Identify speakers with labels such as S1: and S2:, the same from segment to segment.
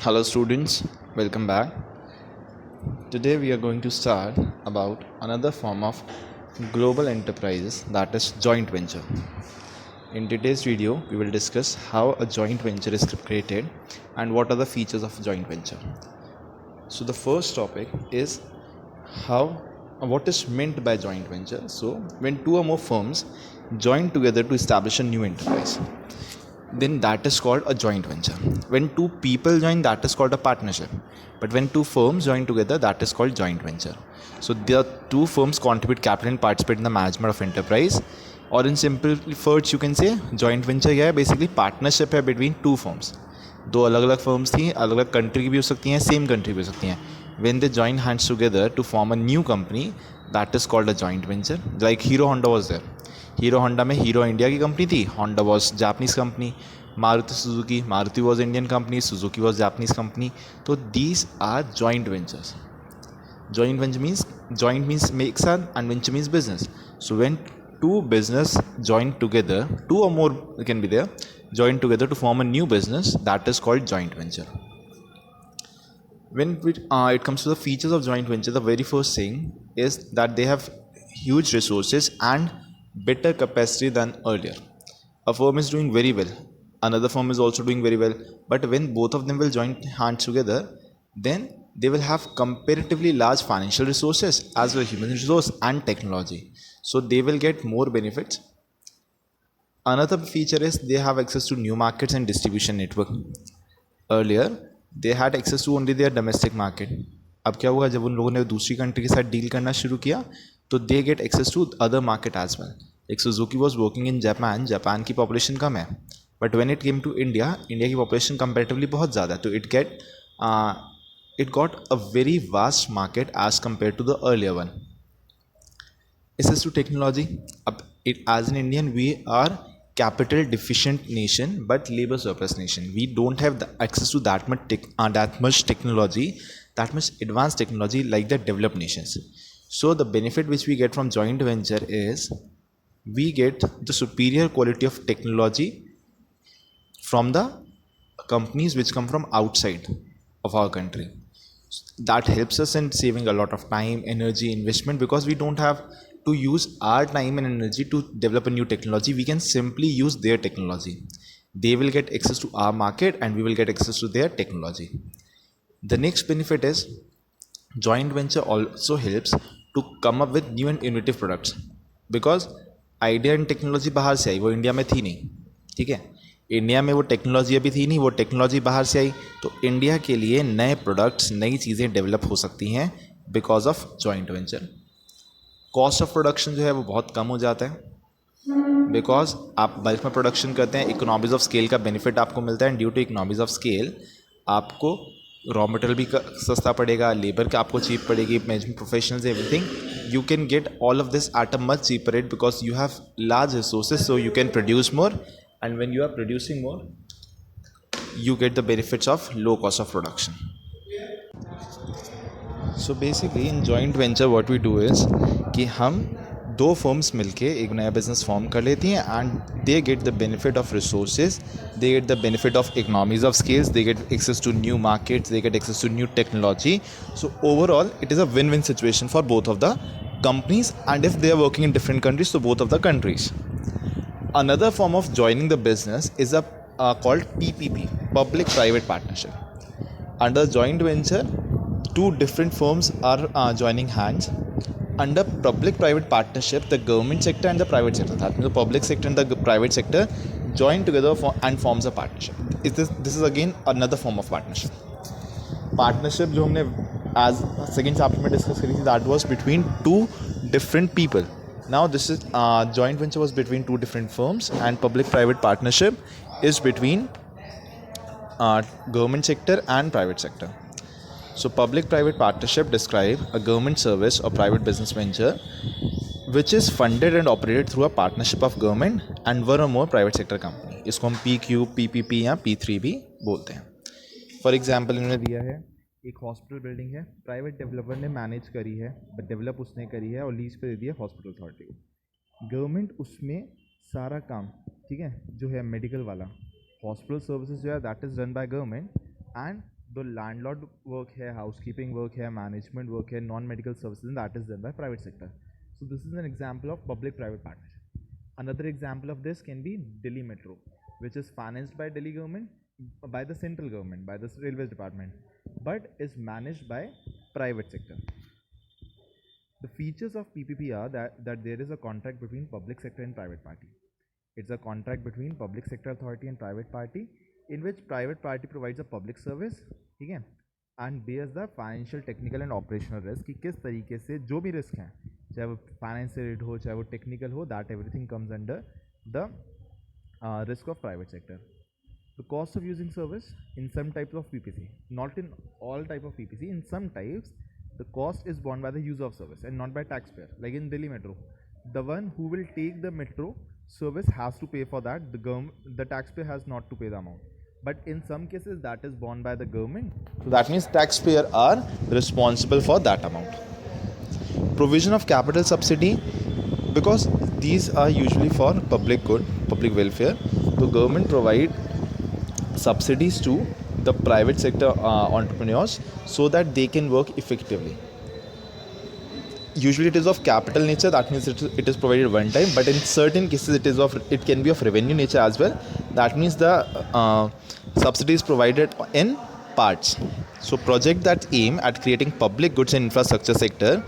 S1: Hello students, welcome back. Today we are going to start about another form of global enterprises, that is joint venture. In today's video, we will discuss how a joint venture is created and what are the features of joint venture. So the first topic is how what is meant by joint venture. So when two or more firms join together to establish a new enterprise, then that is called a joint venture. When two people join, that is called a partnership. But when two firms join together, that is called joint venture. So the two firms contribute capital and participate in the management of enterprise. और in simple words you can say joint venture क्या है, basically partnership है between two firms. दो अलग अलग firms थी, अलग अलग कंट्री की भी हो सकती हैं, सेम कंट्री भी हो सकती हैं. When they join hands together to form a new company, that is called a joint venture. Like Hero Honda was there. Hero Honda में हीरो इंडिया की कंपनी थी, Honda was Japanese company. Maruti Suzuki, Maruti was Indian company, Suzuki was Japanese company. तो these are joint ventures. Joint venture means joint means makes and venture means business. So when two business join together, two or more can be there, join together to form a new business, that is called joint venture. When it comes to the features of joint venture, the very first thing is that they have huge resources and better capacity than earlier. A firm is doing very well, another firm is also doing very well, but when both of them will join hands together, then they will have comparatively large financial resources as well as human resource and technology, so they will get more benefits. Another feature is they have access to new markets and distribution network. Earlier they had access to only their domestic market. अब क्या हुआ, जब उन लोगों ने दूसरी country के साथ डील करना शुरू किया तो they get access to other market as well. एक Suzuki was working in Japan, Japan की पॉपुलेशन कम है, but when it came to India, India की पॉपुलेशन कंपेरेटिवली बहुत ज़्यादा है, तो it got a very vast market as compare to the earlier one. Access to technology. अब it as an Indian we are capital deficient nation but labor surplus nation. We don't have the access to that much technology, that much advanced technology like the developed nations. So the benefit which we get from joint venture is we get the superior quality of technology from the companies which come from outside of our country. That helps us in saving a lot of time, energy, investment, because we don't have to use our time and energy to develop a new technology. We can simply use their technology. They will get access to our market and we will get access to their technology. The next benefit is joint venture also helps to come up with new and innovative products, because idea and technology बाहर से आई, वो India में थी नहीं. ठीक है, India में वो टेक्नोलॉजी अभी थी नहीं, वो टेक्नोलॉजी बाहर से आई, तो इंडिया के लिए नए प्रोडक्ट्स, नई चीज़ें डेवलप हो सकती हैं because of joint venture. Cost of production जो है वो बहुत कम हो जाता है, बिकॉज आप बल्क में प्रोडक्शन करते हैं, इकोनॉमीज ऑफ स्केल का बेनिफिट आपको मिलता है, and due to economies of scale आपको रॉ मटेरियल भी सस्ता पड़ेगा, लेबर का आपको चीप पड़ेगी, management professionals, everything. You can get all of this at a much cheaper rate because you have large resources, so you can produce more, and when you are producing more you get the benefits of low cost of production. So basically in joint venture what we do is कि हम दो firms मिलके एक नया business form कर लेती हैं, and they get the benefit of resources, they get the benefit of economies of scales, they get access to new markets, they get access to new technology. So overall it is a win win situation for both of the companies, and if they are working in different countries, so both of the countries. Another form of joining the business is called PPP, public private partnership. Under joint venture, two different firms are joining hands. Under public private partnership, the government sector and the private sector, that means the public sector and the private sector join together and forms a partnership. This is again another form of partnership. Partnership जो हमने as second chapter में discuss करी थी, that was between two different people. Now this is joint venture was between two different firms, and public private partnership is between government sector and private sector. So public private partnership describe a government service or private business venture which is funded and operated through a partnership of government and one or more private sector company. इसको हम PQ, PPP या P3 भी बोलते हैं. For example इन्होंने दिया है एक हॉस्पिटल बिल्डिंग है, प्राइवेट डेवलपर ने मैनेज करी है, बट डेवलप उसने करी है और लीज पे दे दिया हॉस्पिटल अथॉरिटी को. गवर्नमेंट उसमें सारा काम, ठीक है, जो है मेडिकल वाला, हॉस्पिटल सर्विसेज जो है that is run by government, and The landlord work है, housekeeping work है, management work है, non-medical services, and that is done by private sector. So this is an example of public-private partnership. Another example of this can be Delhi Metro, which is financed by Delhi government, by the central government, by the railways department, but is managed by private sector. The features of PPP are that there is a contract between public sector and private party. It's a contract between public sector authority and private party in which private party provides a public service, ठीक है, and bears the financial, technical and operational risk कि किस तरीके से जो भी risk हैं, चाहे वो फाइनेंस से रिलेटेड हो, चाहे वो टेक्निकल हो, that everything comes under the risk of private sector. The cost of using service in some types of PPC, not in all type of PPC, in some types the cost is borne by the user of service and not by taxpayer. Like in Delhi Metro, the one who will take the metro service has to pay for that. The taxpayer has not to pay the amount. But in some cases that is borne by the government. So that means taxpayer are responsible for that amount. Provision of capital subsidy, because these are usually for public good, public welfare. The government provide subsidies to the private sector entrepreneurs so that they can work effectively. Usually it is of capital nature, that means it is provided one time, but in certain cases it can be of revenue nature as well. That means the subsidy is provided in parts. So project that aim at creating public goods and infrastructure sector,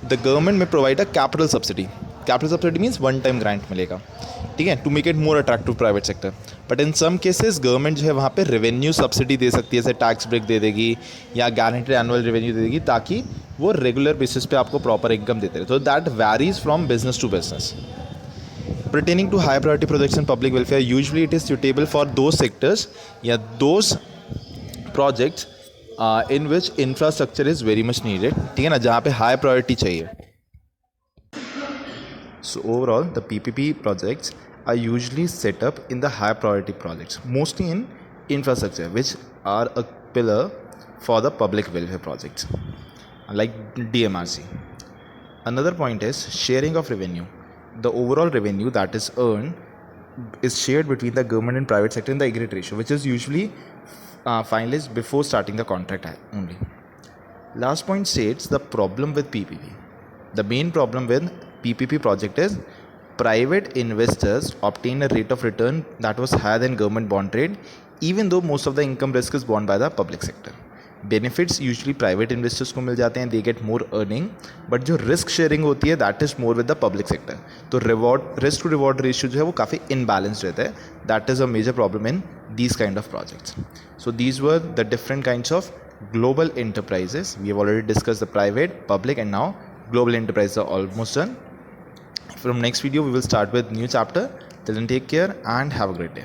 S1: the government may provide a capital subsidy. Capital subsidy means one time grant मिलेगा, ठीक है, to make it more attractive private sector. But in some cases government जो है वहाँ पे revenue subsidy दे सकती है, जैसे tax break दे देगी या guaranteed annual revenue दे देगी, ताकि वो regular basis पे आपको proper income देते रहे. So that varies from business to business. Pertaining to high priority projects and public welfare, usually it is suitable for those sectors या those projects in which infrastructure is very much needed, ठीक है ना, जहाँ पे high priority चाहिए. So overall, the PPP projects are usually set up in the high priority projects, mostly in infrastructure, which are a pillar for the public welfare projects, like DMRC. Another point is sharing of revenue. The overall revenue that is earned is shared between the government and private sector in the aggregate ratio, which is usually finalized before starting the contract only. Last point states the problem with PPP. The main problem with PPP project is private investors obtain a rate of return that was higher than government bond rate, even though most of the income risk is borne by the public sector. Benefits usually private investors को मिल जाते हैं, they get more earning, but जो risk sharing होती है that is more with the public sector. तो risk to reward ratio जो है वो काफ़ी imbalanced रहता है. That is a major problem in these kind of projects. So these were the different kinds of global enterprises. We have already discussed the private, public, and now global enterprises are almost done. From next video we will start with new chapter. Till then, take care and have a great day.